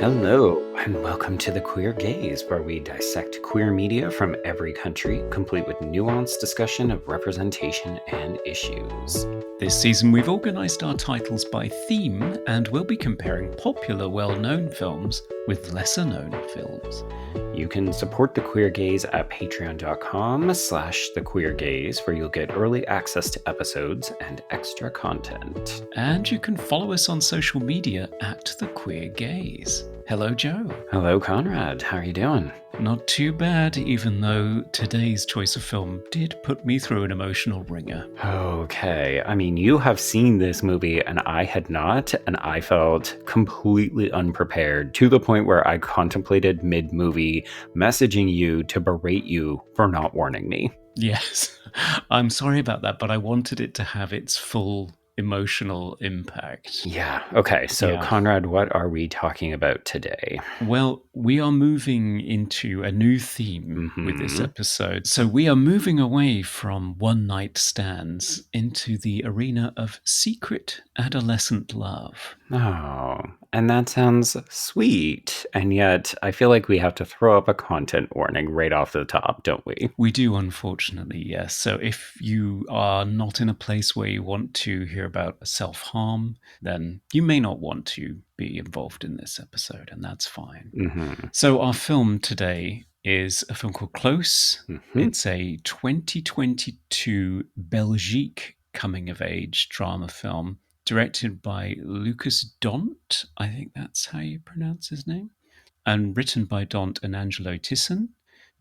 Hello, and welcome to The Queer Gaze, where we dissect queer media from every country, complete with nuanced discussion of representation and issues. This season, we've organised our titles by theme, and we'll be comparing popular, well-known films with lesser-known films. You can support The Queer Gaze at patreon.com/thequeergaze, where you'll get early access to episodes and extra content. And you can follow us on social media at The Queer Gaze. Hello, Joe. Hello, Conrad. How are you doing? Not too bad, even though today's choice of film did put me through an emotional ringer. Okay, I mean, you have seen this movie and I had not, and I felt completely unprepared to the point where I contemplated mid-movie messaging you to berate you for not warning me. Yes, I'm sorry about that, but I wanted it to have its full emotional impact. Yeah, okay, so Conrad, what are we talking about today? Well, we are moving into a new theme with this episode. So we are moving away from one-night stands into the arena of secret adolescent love. Oh, and that sounds sweet. And yet, I feel like we have to throw up a content warning right off the top, don't we? We do, unfortunately, yes. So if you are not in a place where you want to hear about self-harm, then you may not want to be involved in this episode, and that's fine. So our film today is a film called Close. It's a 2022 Belgique coming-of-age drama film directed by Lukas Dhont. I think that's how you pronounce his name. And written by Dhont and Angelo Tisson,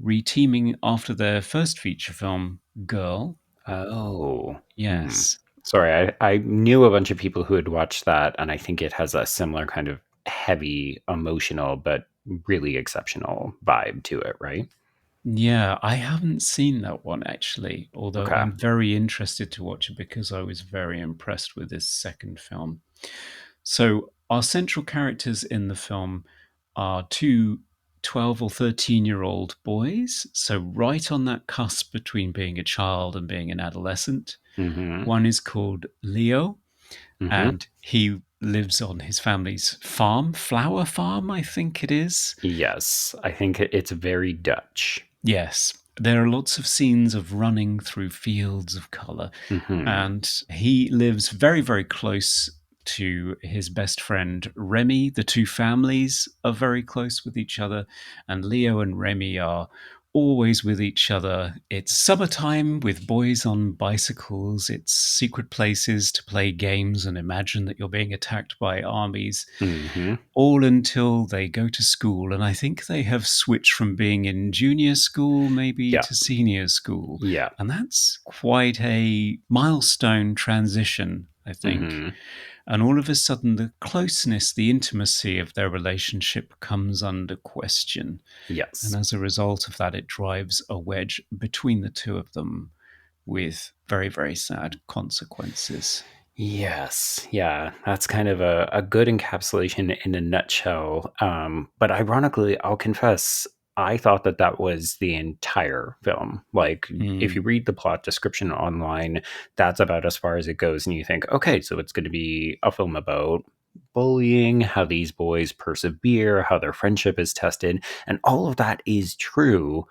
reteaming after their first feature film, Girl. Oh. Yes. Sorry, I knew a bunch of people who had watched that, and I think it has a similar kind of heavy, emotional, but really exceptional vibe to it, right? Yeah, I haven't seen that one actually, although Okay. I'm very interested to watch it because I was very impressed with this second film. So our central characters in the film are two 12 or 13-year-old boys, so right on that cusp between being a child and being an adolescent. One is called Leo, and he lives on his family's farm, flower farm, I think it is. Yes, I think it's very Dutch. Yes, there are lots of scenes of running through fields of color, and he lives very, very close to his best friend Remy. The two families are very close with each other, and Leo and Remy are always with each other. It's summertime with boys on bicycles. It's secret places to play games and imagine that you're being attacked by armies, all until they go to school. And I think they have switched from being in junior school maybe to senior school. Yeah. And that's quite a milestone transition, I think. And all of a sudden, the closeness, the intimacy of their relationship comes under question. Yes. And as a result of that, it drives a wedge between the two of them with very, very sad consequences. Yes. Yeah. That's kind of a good encapsulation in a nutshell. But ironically, I'll confess, I thought that was the entire film. Like, if you read the plot description online, that's about as far as it goes. And you think, okay, so it's going to be a film about bullying, how these boys persevere, how their friendship is tested. And all of that is true.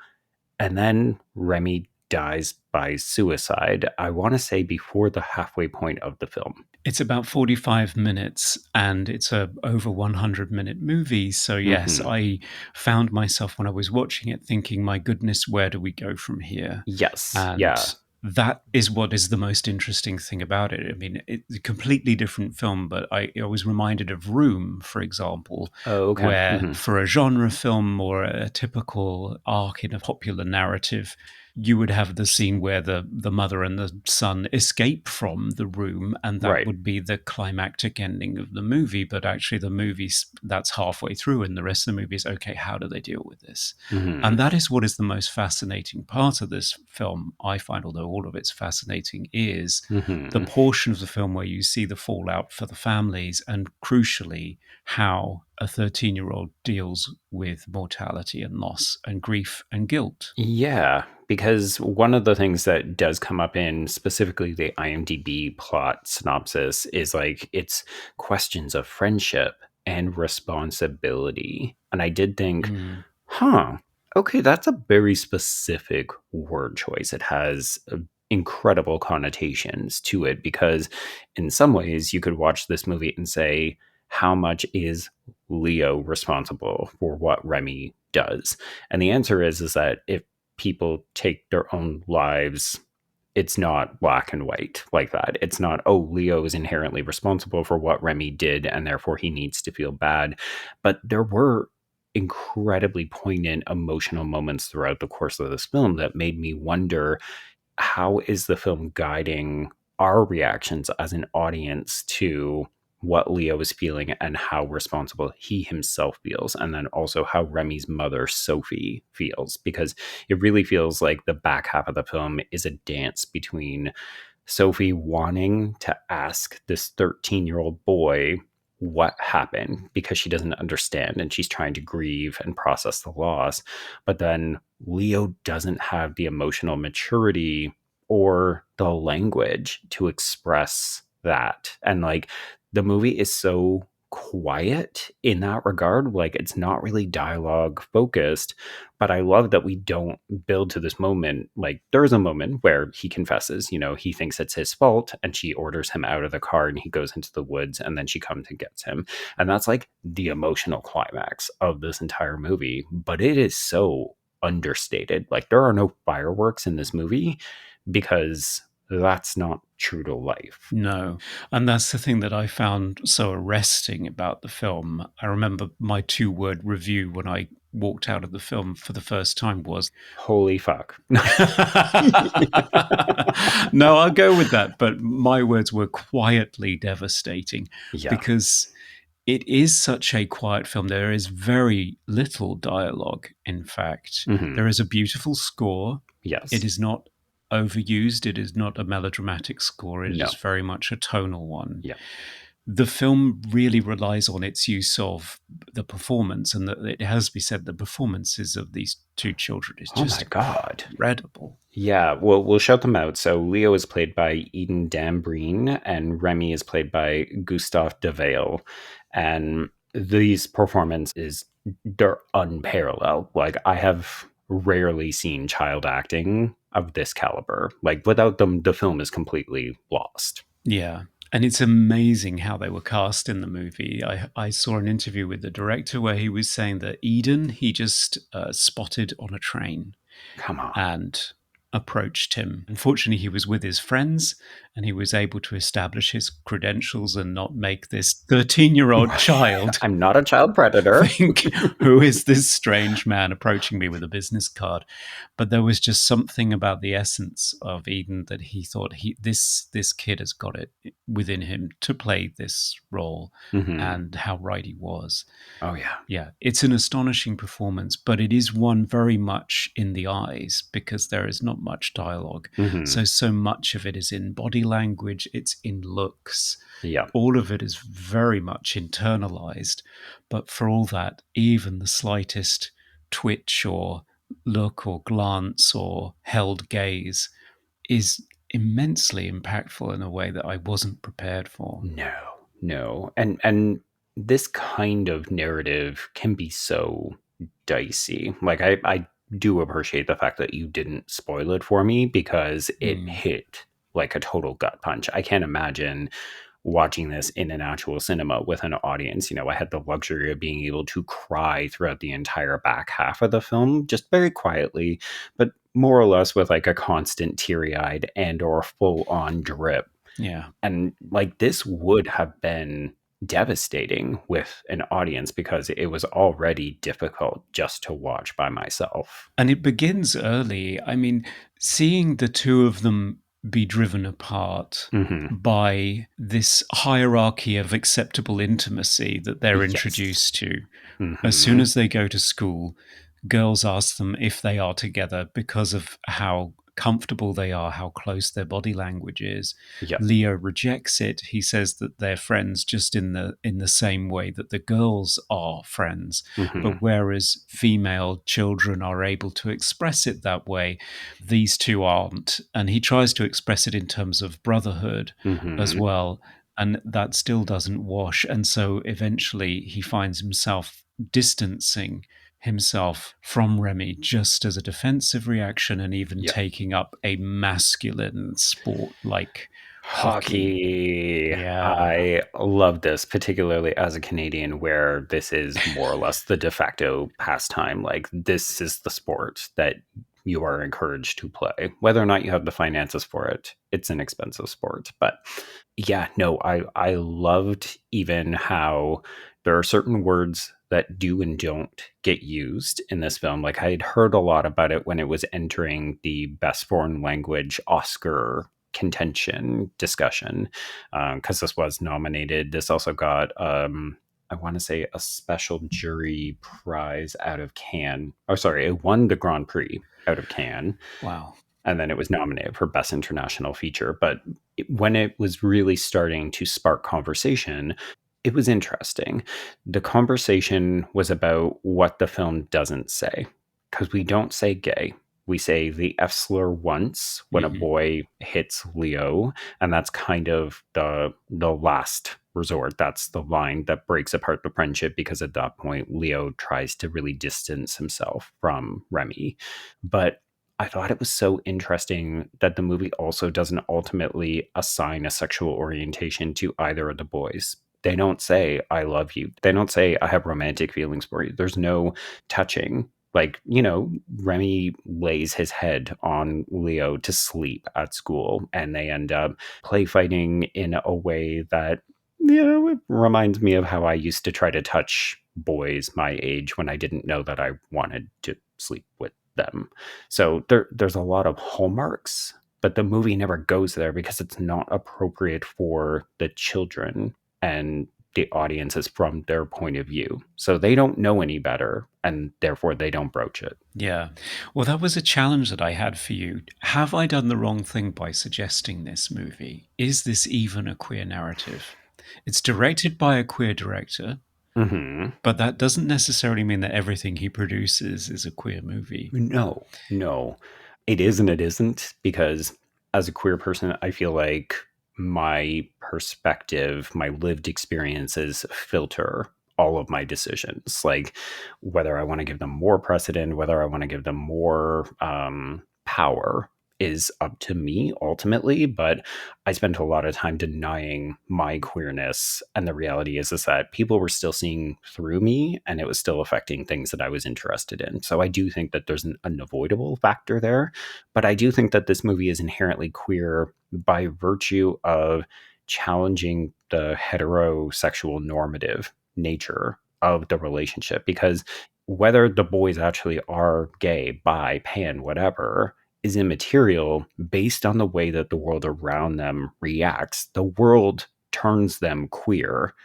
And then Remy dies by suicide, I want to say before the halfway point of the film. It's about 45 minutes and it's a over 100-minute movie. So yes, I found myself when I was watching it thinking, my goodness, where do we go from here? Yes. And that is what is the most interesting thing about it. I mean, it's a completely different film, but I was reminded of Room, for example, where for a genre film or a typical arc in a popular narrative, you would have the scene where the mother and the son escape from the room, and that would be the climactic ending of the movie. But actually the movie's that's halfway through, and the rest of the movie is, okay, how do they deal with this? And that is what is the most fascinating part of this film, I find, although all of it's fascinating, is the portion of the film where you see the fallout for the families, and crucially, how a 13-year-old deals with mortality and loss and grief and guilt. Yeah, because one of the things that does come up in specifically the IMDb plot synopsis is like it's questions of friendship and responsibility. And I did think, Mm. huh, okay, that's a very specific word choice. It has incredible connotations to it because, in some ways, you could watch this movie and say, how much is Leo responsible for what Remy does? And the answer is that if people take their own lives, it's not black and white like that. It's not, oh, Leo is inherently responsible for what Remy did and therefore he needs to feel bad. But there were incredibly poignant emotional moments throughout the course of this film that made me wonder, how is the film guiding our reactions as an audience to what Leo is feeling and how responsible he himself feels, and then also how Remy's mother, Sophie, feels, because it really feels like the back half of the film is a dance between Sophie wanting to ask this 13-year-old boy what happened because she doesn't understand and she's trying to grieve and process the loss. But then Leo doesn't have the emotional maturity or the language to express that. And like the movie is so quiet in that regard. Like it's not really dialogue focused, but I love that we don't build to this moment. Like there is a moment where he confesses, he thinks it's his fault and she orders him out of the car and he goes into the woods and then she comes and gets him. And that's like the emotional climax of this entire movie, but it is so understated. Like there are no fireworks in this movie because that's not true to life. No. And that's the thing that I found so arresting about the film. I remember my 2-word review when I walked out of the film for the first time was, holy fuck. No, I'll go with that. But my words were quietly devastating Yeah. because it is such a quiet film. There is very little dialogue, in fact. Mm-hmm. There is a beautiful score. Yes. It is not overused. It is not a melodramatic score. It No. is very much a tonal one. Yeah. The film really relies on its use of the performance, and it has to be said the performances of these two children is Oh my just God. incredible. Yeah, we'll shout them out. So Leo is played by Eden Dambreen, and Remy is played by Gustave Devale. And these performances, they're unparalleled. Like I have rarely seen child acting of this caliber. Like without them, the film is completely lost. Yeah. And it's amazing how they were cast in the movie. I saw an interview with the director where he was saying that Eden, he just spotted on a train Come on. and approached him. Unfortunately, he was with his friends and he was able to establish his credentials and not make this 13-year-old child I'm not a child predator. think, who is this strange man approaching me with a business card? But there was just something about the essence of Eden that he thought this kid has got it within him to play this role, Mm-hmm. and how right he was. Oh yeah. Yeah, it's an astonishing performance, but it is one very much in the eyes because there is not much dialogue. Mm-hmm. So much of it is in body language, it's in looks. Yeah. All of it is very much internalized. But for all that, even the slightest twitch or look or glance or held gaze is immensely impactful in a way that I wasn't prepared for. No. And this kind of narrative can be so dicey. Like I do appreciate the fact that you didn't spoil it for me because it hit like a total gut punch. I can't imagine watching this in an actual cinema with an audience. I had the luxury of being able to cry throughout the entire back half of the film, just very quietly, but more or less with like a constant teary-eyed and or full-on drip. Yeah. And like this would have been devastating with an audience because it was already difficult just to watch by myself. And it begins early. I mean, seeing the two of them be driven apart by this hierarchy of acceptable intimacy that they're introduced to. As soon as they go to school, girls ask them if they are together because of how comfortable they are, how close their body language is. Yep. Leo rejects it. He says that they're friends just in the same way that the girls are friends. But whereas female children are able to express it that way, these two aren't. And he tries to express it in terms of brotherhood as well. and that still doesn't wash. And so eventually he finds himself distancing himself from Remy just as a defensive reaction, and even Yeah. taking up a masculine sport like hockey. Hockey. Yeah. I love this, particularly as a Canadian, where this is more or less the de facto pastime. Like, this is the sport that you are encouraged to play. Whether or not you have the finances for it, it's an expensive sport. But yeah, no, I loved even how there are certain words that do and don't get used in this film. Like, I had heard a lot about it when it was entering the best foreign language Oscar contention discussion, because this was nominated. This also got I want to say a special jury prize out of Cannes. Oh, sorry, it won the Grand Prix out of Cannes, Wow. and then it was nominated for Best International Feature. But when it was really starting to spark conversation, it was interesting. The conversation was about what the film doesn't say, because we don't say gay. We say the F slur once when a Mhm. boy hits Leo, and that's kind of the last resort. That's the line that breaks apart the friendship, because at that point Leo tries to really distance himself from Remy. But I thought it was so interesting that the movie also doesn't ultimately assign a sexual orientation to either of the boys. They don't say, I love you. They don't say, I have romantic feelings for you. There's no touching. Like, Remy lays his head on Leo to sleep at school, and they end up play fighting in a way that, it reminds me of how I used to try to touch boys my age when I didn't know that I wanted to sleep with them. So there's a lot of hallmarks, but the movie never goes there because it's not appropriate for the children and the audience is from their point of view. So they don't know any better, and therefore they don't broach it. Yeah. Well, that was a challenge that I had for you. Have I done the wrong thing by suggesting this movie? Is this even a queer narrative? It's directed by a queer director, Hmm. but that doesn't necessarily mean that everything he produces is a queer movie. No, no, it is and it isn't, because as a queer person, I feel like my perspective, my lived experiences filter all of my decisions. Like, whether I want to give them more precedent, whether I want to give them more power is up to me ultimately. But I spent a lot of time denying my queerness. And the reality is that people were still seeing through me, and it was still affecting things that I was interested in. So I do think that there's an unavoidable factor there. But I do think that this movie is inherently queer by virtue of challenging the heterosexual normative nature of the relationship. Because whether the boys actually are gay, bi, pan, whatever, is immaterial based on the way that the world around them reacts. The world turns them queer,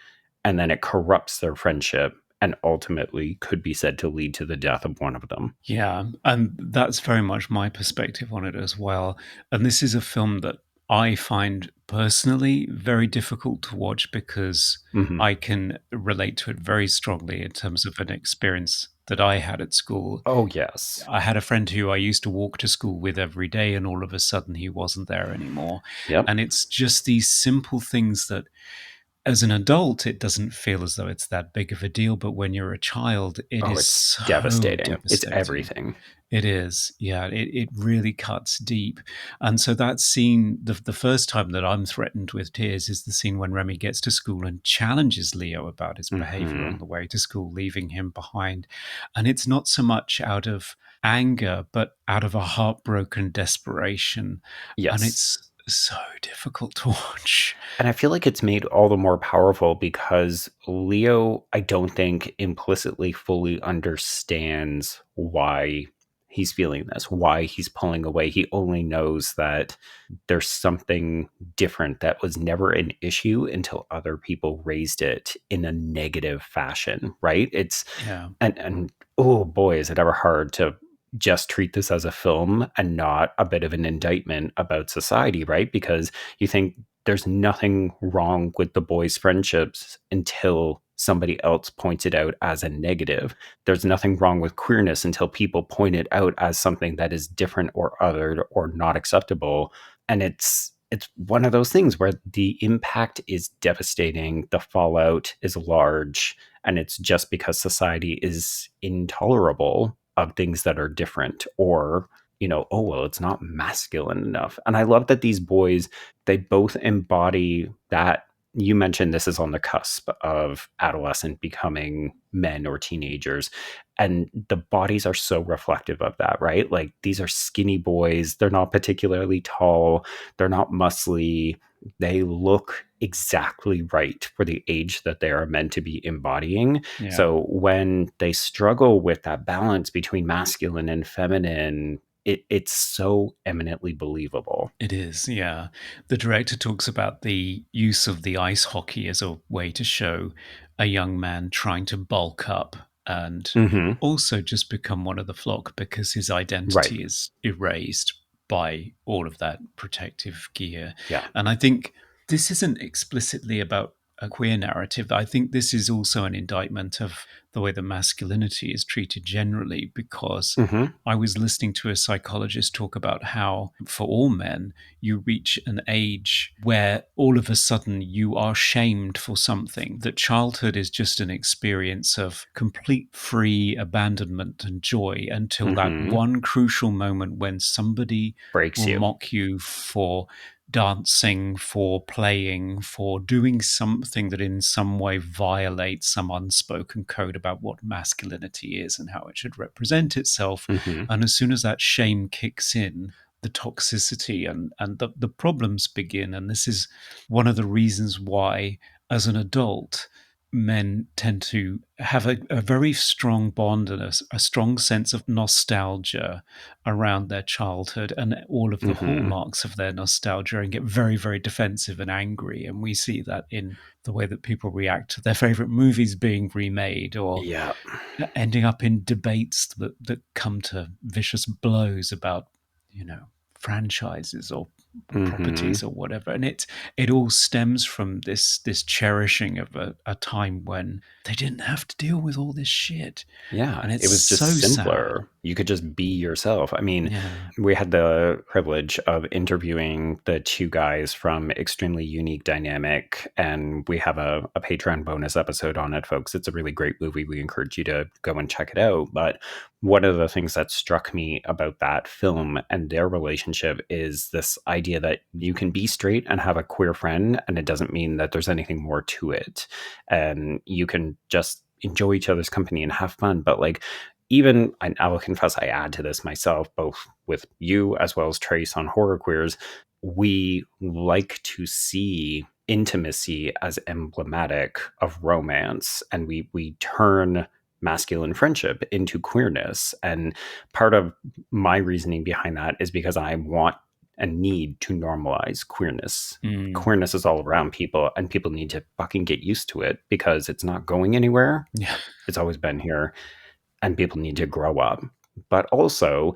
and then it corrupts their friendship, and ultimately could be said to lead to the death of one of them. Yeah, and that's very much my perspective on it as well. And this is a film that I find personally very difficult to watch because Hmm. I can relate to it very strongly in terms of an experience that I had at school. Oh, yes. I had a friend who I used to walk to school with every day, and all of a sudden he wasn't there anymore. Yep. And it's just these simple things that, as an adult, it doesn't feel as though it's that big of a deal. But when you're a child, it Oh, is it's so devastating. It's devastating. everything. It is. Yeah, it really cuts deep. And so that scene, the first time that I'm threatened with tears is the scene when Remy gets to school and challenges Leo about his behavior Hmm. on the way to school, leaving him behind. And it's not so much out of anger, but out of a heartbroken desperation. And Yes. it's so difficult to watch. And I feel like it's made all the more powerful because Leo, I don't think, implicitly fully understands why he's feeling this, why he's pulling away. He only knows that there's something different that was never an issue until other people raised it in a negative fashion, right? It's Yeah. and oh boy, is it ever hard to just treat this as a film and not a bit of an indictment about society, right? Because you think there's nothing wrong with the boys' friendships until somebody else points it out as a negative. There's nothing wrong with queerness until people point it out as something that is different or othered or not acceptable. And it's it's one of those things where the impact is devastating, the fallout is large, and it's just because society is intolerable of things that are different, or oh well, it's not masculine enough. And I love that these boys, they both embody that. You mentioned this is on the cusp of adolescent becoming men or teenagers, and the bodies are so reflective of that, right? Like, these are skinny boys, they're not particularly tall, they're not muscly, they look exactly right for the age that they are meant to be embodying. Yeah. So when they struggle with that balance between masculine and feminine, it's so eminently believable. It is, yeah. The director talks about the use of the ice hockey as a way to show a young man trying to bulk up and Mm-hmm. also just become one of the flock because his Right. identity is erased by all of that protective gear. Yeah. And I think this isn't explicitly about a queer narrative. I think this is also an indictment of the way that masculinity is treated generally, because Mm-hmm. I was listening to a psychologist talk about how, for all men, you reach an age where all of a sudden you are shamed for something. That childhood is just an experience of complete free abandonment and joy until that Mm-hmm. one crucial moment when somebody Breaks will you. mock you for dancing, for playing, for doing something that in some way violates some unspoken code about what masculinity is and how it should represent itself. Mm-hmm. And as soon as that shame kicks in, the toxicity and the problems begin. And this is one of the reasons why, as an adult, men tend to have a very strong bond and a strong sense of nostalgia around their childhood and all of the Mm-hmm. hallmarks of their nostalgia, and get very, very defensive and angry. And we see that in the way that people react to their favorite movies being remade, or Yeah. ending up in debates that come to vicious blows about, franchises or Mm-hmm. properties or whatever. And it all stems from this cherishing of a time when they didn't have to deal with all this shit. Yeah, And it it's was just so sad. simpler. You could just be yourself. I mean, Yeah. we had the privilege of interviewing the two guys from Extremely Unique Dynamic, and we have a Patreon bonus episode on it, folks. It's a really great movie. We encourage you to go and check it out. But one of the things that struck me about that film and their relationship is this idea that you can be straight and have a queer friend, and it doesn't mean that there's anything more to it. And you can just enjoy each other's company and have fun. But like, even I will confess, I add to this myself, both with you as well as Trace on Horror Queers. We like to see intimacy as emblematic of romance, and we turn masculine friendship into queerness. And part of my reasoning behind that is because I want and need to normalize queerness. Mm. Queerness is all around people, and people need to fucking get used to it because it's not going anywhere. Yeah. It's always been here, and people need to grow up. But also,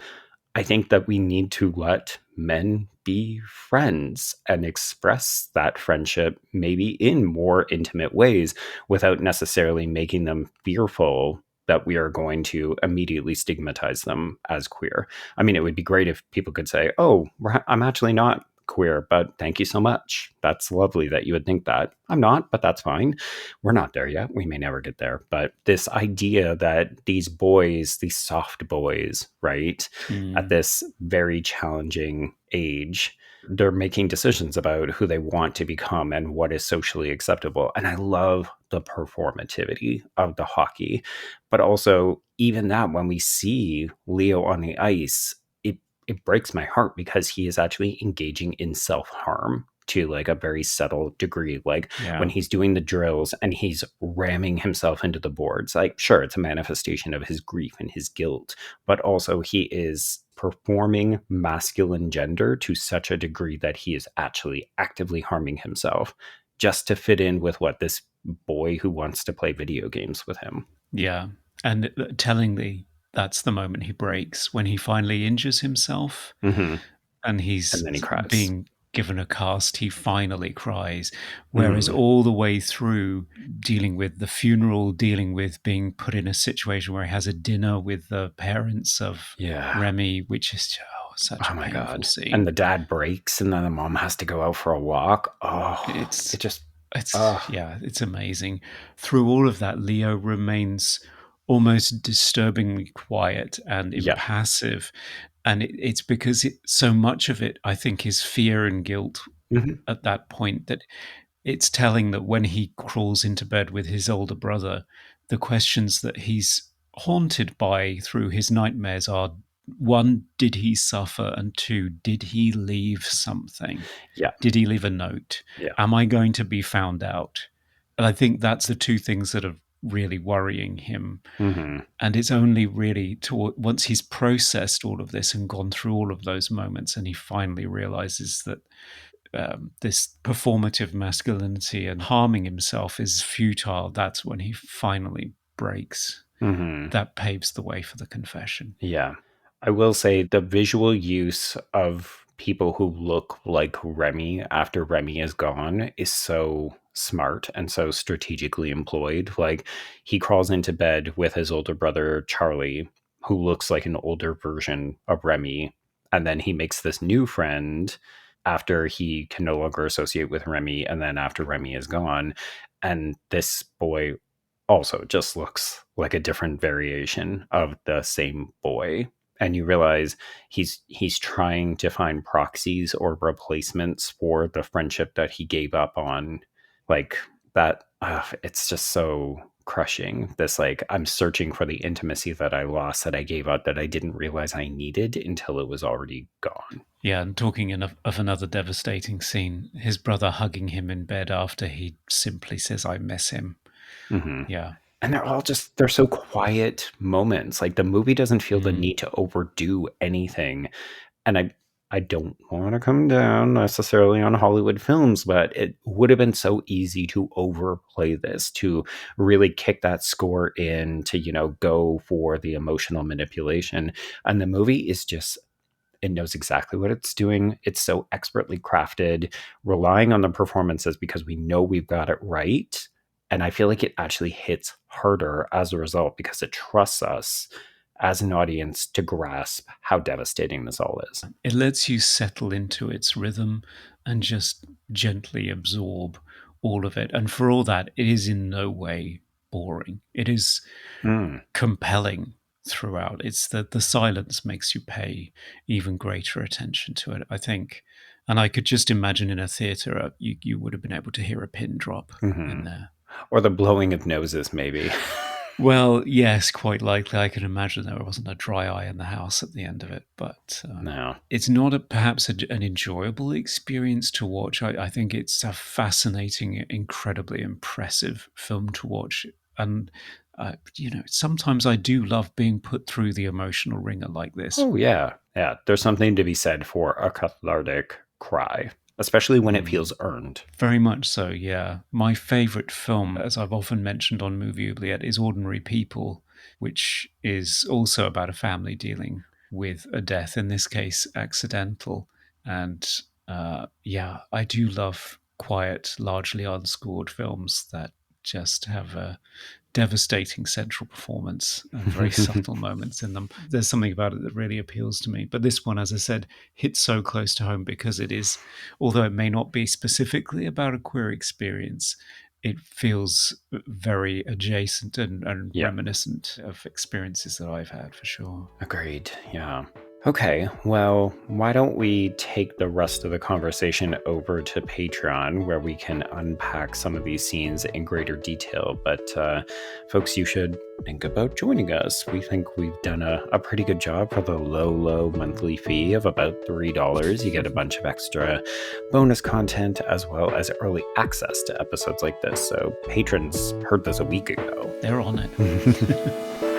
I think that we need to let men be friends and express that friendship maybe in more intimate ways without necessarily making them fearful that we are going to immediately stigmatize them as queer. I mean, it would be great if people could say, "Oh, I'm actually not queer, but thank you so much. That's lovely that you would think that. I'm not, but that's fine." We're not there yet. We may never get there. But this idea that these boys, these soft boys, right, at Mm. this very challenging age, they're making decisions about who they want to become and what is socially acceptable. And I love the performativity of the hockey, but also even that when we see Leo on the ice, it breaks my heart because he is actually engaging in self-harm to like a very subtle degree. Like when Yeah. he's doing the drills and he's ramming himself into the boards, like sure, it's a manifestation of his grief and his guilt, but also he is performing masculine gender to such a degree that he is actually actively harming himself just to fit in with what this boy who wants to play video games with him. Yeah. And tellingly, that's the moment he breaks, when he finally injures himself Mm-hmm. and And he's then he cries. being given a cast. He finally cries. Whereas Mm-hmm. all the way through, dealing with the funeral, dealing with being put in a situation where he has a dinner with the parents of Yeah. Remy, which is, such a my painful God. scene. And the dad breaks and then the mom has to go out for a walk. It's It just, it's amazing. Through all of that, Leo remains almost disturbingly quiet and yeah. impassive. And it's because so much of it, I think, is fear and guilt Mhm. at that point, that it's telling that when he crawls into bed with his older brother, the questions that he's haunted by through his nightmares are: one, did he suffer? And two, did he leave something? Yeah. Did he leave a note? Yeah. Am I going to be found out? And I think that's the two things that are really worrying him. hmm And it's only really once he's processed all of this and gone through all of those moments, and he finally realizes that this performative masculinity and harming himself is futile, that's when he finally breaks. hmm That paves the way for the confession. Yeah. I will say the visual use of people who look like Remy after Remy is gone is so smart and so strategically employed. Like, he crawls into bed with his older brother, Charlie, who looks like an older version of Remy. And then he makes this new friend after he can no longer associate with Remy. And then after Remy is gone. And this boy also just looks like a different variation of the same boy, and you realize he's trying to find proxies or replacements for the friendship that he gave up on, like that. It's just so crushing. This, like, I'm searching for the intimacy that I lost, that I gave up, that I didn't realize I needed until it was already gone. Yeah, and talking of another devastating scene, his brother hugging him in bed after he simply says, "I miss him." hmm Yeah. And they're so quiet moments. Like, the movie doesn't feel the Mm. need to overdo anything. And I don't want to come down necessarily on Hollywood films, but it would have been so easy to overplay this, to really kick that score in, to, go for the emotional manipulation. And the movie is just, it knows exactly what it's doing. It's so expertly crafted, relying on the performances because we know we've got it right. And I feel like it actually hits harder as a result because it trusts us as an audience to grasp how devastating this all is. It lets you settle into its rhythm and just gently absorb all of it. And for all that, it is in no way boring. It is Mm, compelling throughout. It's that the silence makes you pay even greater attention to it, I think. And I could just imagine in a theatre, you would have been able to hear a pin drop hmm in there. Or the blowing of noses, maybe. Well, yes, quite likely. I can imagine there wasn't a dry eye in the house at the end of it, but No. it's not perhaps an enjoyable experience to watch. I think it's a fascinating, incredibly impressive film to watch, and sometimes I do love being put through the emotional ringer like this. Oh, yeah. Yeah. There's something to be said for a cathartic cry, especially when it Mm. feels earned. Very much so, yeah. My favourite film, as I've often mentioned on Movie Oubliette, is Ordinary People, which is also about a family dealing with a death, in this case, accidental. And I do love quiet, largely unscored films that just have a devastating central performance and very subtle moments in them. There's something about it that really appeals to me. But this one, as I said, hits so close to home because it is, although it may not be specifically about a queer experience, it feels very adjacent and Yeah. reminiscent of experiences that I've had, for sure. Agreed. Yeah. Okay, well, why don't we take the rest of the conversation over to Patreon, where we can unpack some of these scenes in greater detail. But folks, you should think about joining us. We think we've done a pretty good job for the low monthly fee of about $3. You get a bunch of extra bonus content as well as early access to episodes like this. So patrons heard this a week ago. They're on it.